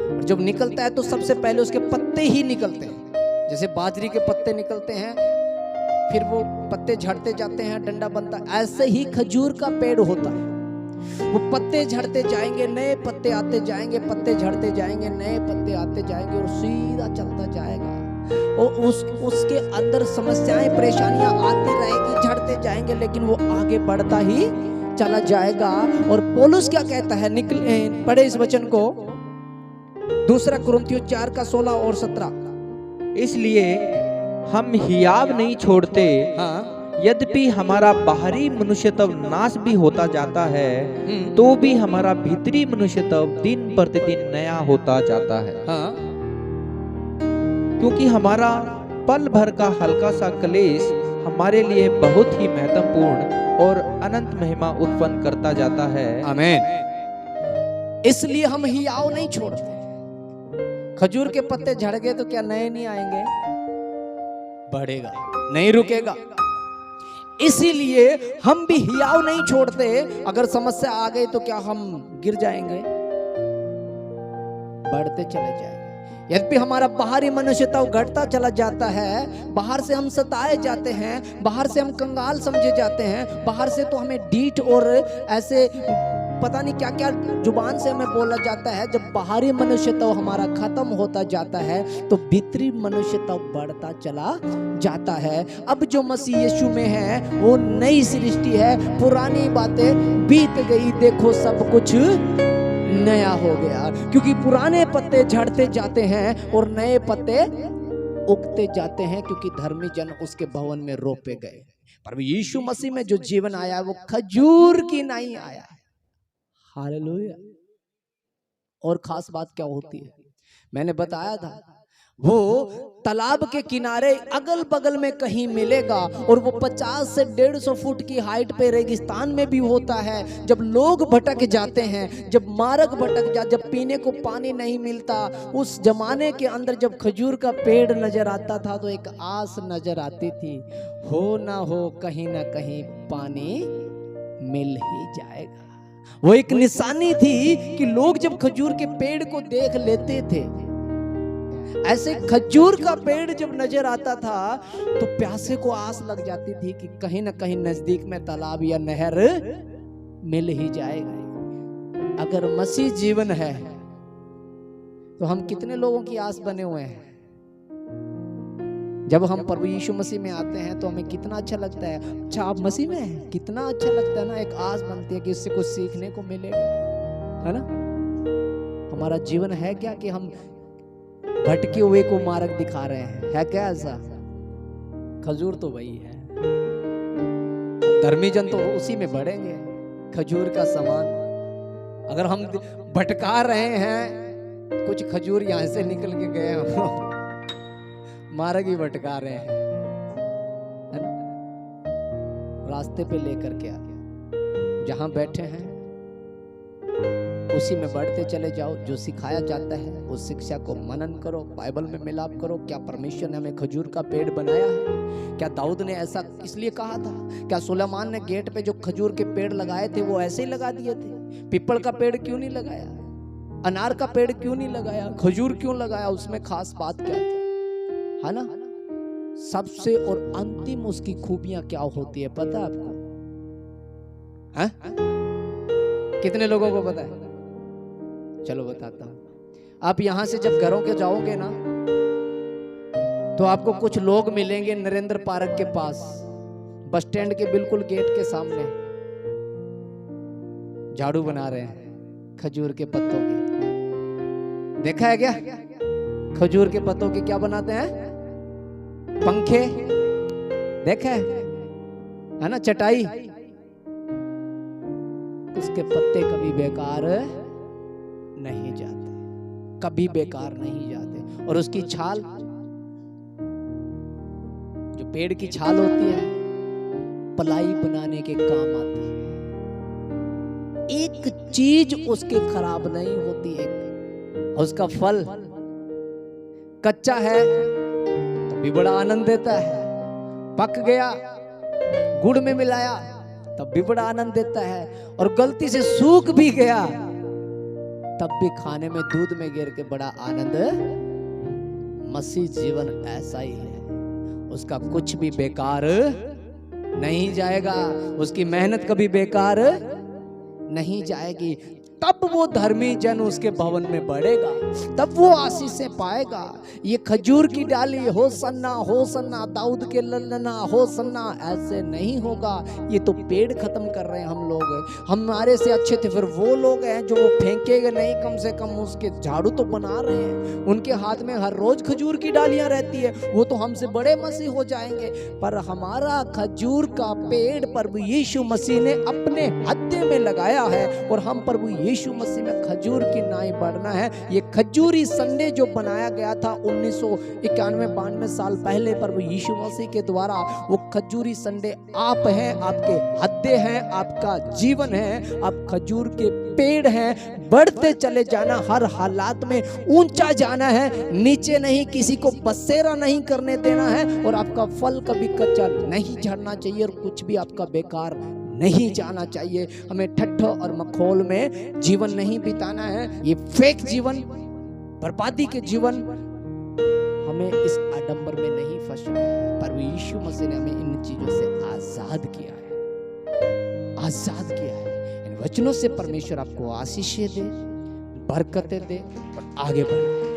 और जब निकलता है तो सबसे पहले उसके पत्ते ही निकलते हैं। जैसे बाजरी के पत्ते निकलते हैं, फिर वो पत्ते झड़ते जाते हैं, डंडा बनता है। ऐसे ही खजूर का पेड़ होता है। वो पत्ते झड़ते जाएंगे, नए पत्ते आते जाएंगे, पत्ते झड़ते जाएंगे, नए पत्ते आते जाएंगे, और सीधा चलता जाएगा। और उसके अंदर समस्याएं, परेशानियां आती रहेगी, झड़ते जाएंगे, लेकिन वो आगे बढ़ता ही चला जाएगा। और पौलुस क्या कहता है? पढ़े इस वचन को, 2 कुरिन्थियों 4 का 16 और 17। इसलिए हम हियाव नहीं छोड़ते, हाँ, यद्यपि हमारा बाहरी मनुष्यत्व नाश भी होता जाता है, तो भी हमारा भीतरी मनुष्यत्व दिन प्रतिदिन नया होता जाता है। हाँ। क्योंकि हमारा पल भर का हल्का सा क्लेश हमारे लिए बहुत ही महत्वपूर्ण और अनंत महिमा उत्पन्न करता जाता है। आमीन। इसलिए हम हियाव नहीं छोड़ते। खजूर के पत्ते झड़ गए तो क्या नए नहीं आएंगे? बढ़ेगा, नहीं रुकेगा। इसीलिए हम भी हियाव नहीं छोड़ते। अगर समस्या आ गई तो क्या हम गिर जाएंगे? बढ़ते चले जाएंगे। यद्यपि हमारा बाहरी मनुष्यता घटता चला जाता है, बाहर से हम सताए जाते हैं, बाहर से हम कंगाल समझे जाते हैं, बाहर से तो हमें डीठ और ऐसे पता नहीं क्या क्या जुबान से हमें बोला जाता है। जब बाहरी मनुष्यता हमारा खत्म होता जाता है तो भीतरी मनुष्यता बढ़ता चला जाता है। अब जो मसीह यीशु में है वो नई सृष्टि है, पुरानी बातें बीत गई, देखो सब कुछ नया हो गया। क्योंकि पुराने पत्ते झड़ते जाते हैं और नए पत्ते उगते जाते हैं, क्योंकि धर्मी जन उसके भवन में रोपे गए। पर यीशु मसीह में जो जीवन आया वो खजूर की नहीं आया है। हालेलुया। और खास बात क्या होती है, मैंने बताया था वो तालाब के किनारे अगल बगल में कहीं मिलेगा, और वो 50 से 150 फुट की हाइट पे रेगिस्तान में भी होता है। जब लोग भटक जाते हैं, जब मार्ग भटक जा, जब पीने को पानी नहीं मिलता, उस जमाने के अंदर जब खजूर का पेड़ नजर आता था तो एक आस नजर आती थी, हो ना हो कहीं ना कहीं पानी मिल ही जाएगा। वो एक निशानी थी कि लोग जब खजूर के पेड़ को देख लेते थे, ऐसे खजूर का पेड़ जब नजर आता था तो प्यासे को आस लग जाती थी कि कहीं ना कहीं नजदीक में तालाब या नहर मिल ही जाएगा। अगर मसीह जीवन है तो हम कितने लोगों की आस बने हुए हैं। जब हम प्रभु यीशु मसीह में आते हैं तो हमें कितना अच्छा लगता है। अच्छा आप मसीह में हैं, कितना अच्छा लगता है ना। एक आस बनती है कि इससे कुछ सीखने को मिलेगा, है ना। हमारा जीवन है क्या कि हम भटके हुए को मार्ग दिखा रहे हैं, है क्या ऐसा? खजूर तो वही है, धर्मी जन तो उसी में बढ़ेंगे, खजूर का समान। अगर हम भटका रहे हैं, कुछ खजूर यहां से निकल के गए हम मार्ग ही भटका रहे हैं, है ना। रास्ते पे लेकर के आ गया, जहां बैठे हैं उसी में बढ़ते चले जाओ। जो सिखाया जाता है उस शिक्षा को मनन करो, बाइबल में मिलाप करो। क्या परमेश्वर ने हमें खजूर का पेड़ बनाया है? क्या दाऊद ने ऐसा इसलिए कहा था? क्या सुलेमान ने गेट पे जो खजूर के पेड़ लगाए थे वो ऐसे ही लगा दिए थे? पीपल का पेड़ क्यों नहीं लगाया? अनार का पेड़ क्यों नहीं लगाया? खजूर क्यों लगाया? उसमें खास बात क्या थी, है ना। सबसे और अंतिम उसकी खूबियां क्या होती है पता है आपको? है? कितने लोगों को पता है? चलो बताता हूं। आप यहां से जब घरों के जाओगे ना तो आपको कुछ लोग मिलेंगे नरेंद्र पार्क के पास, बस स्टैंड के बिल्कुल गेट के सामने झाड़ू बना रहे हैं खजूर के पत्तों की। देखा है क्या? खजूर के पत्तों की क्या बनाते हैं? पंखे। देखा है ना, चटाई। उसके पत्ते कभी बेकार नहीं जाते, कभी बेकार नहीं जाते। और उसकी छाल, जो पेड़ की छाल होती है, पलाई बनाने के काम आती है। एक चीज उसके खराब नहीं होती है। उसका फल कच्चा है तो भी बड़ा आनंद देता है, पक गया गुड़ में मिलाया तब भी बड़ा आनंद देता है, और गलती से सूख भी गया तब भी खाने में दूध में गिर के बड़ा आनंद। मसीह जीवन ऐसा ही है, उसका कुछ भी बेकार नहीं जाएगा, उसकी मेहनत कभी बेकार नहीं जाएगी। तब वो धर्मी जन उसके भवन में बढ़ेगा, तब वो आशीषें पाएगा। ये खजूर की डाली हो सन्ना दाऊद के ललना हो सन्ना, ऐसे नहीं होगा। ये तो पेड़ खत्म कर रहे हैं हम लोग। हमारे से अच्छे थे फिर वो लोग हैं जो वो फेंकेंगे नहीं, कम से कम उसके झाड़ू तो बना रहे हैं। उनके हाथ में हर रोज खजूर की डालियां रहती है, वो तो हमसे बड़े मसीह हो जाएंगे। पर हमारा खजूर का पेड़ प्रभु यीशु मसीह ने अपने हत्थे में लगाया है, और हम प्रभु यीशु मसीह में खजूर की नाई बढ़ना है। ये खजूरी संडे जो बनाया गया था 1991-92 साल पहले प्रभु यीशु मसीह के द्वारा, वो खजूरी संडे आप हैं, आपके हद्दे हैं, आपका जीवन है, आप खजूर के पेड़ हैं। बढ़ते चले जाना, हर हालात में ऊंचा जाना है, नीचे नहीं, किसी को बसेरा नहीं करने देना है, और आपका फल कभी कच्चा नहीं झड़ना चाहिए और कुछ भी आपका बेकार नहीं जाना चाहिए। हमें ठट्ठो और मखौल में जीवन नहीं बिताना है, ये फेक जीवन, बर्बादी के जीवन, हमें इस आडंबर में नहीं फंसना है। पर यीशु मसीह ने हमें इन चीजों से आजाद किया है, आजाद किया है। इन वचनों से परमेश्वर आपको आशीष दे, बरकतें दे और आगे बढ़े।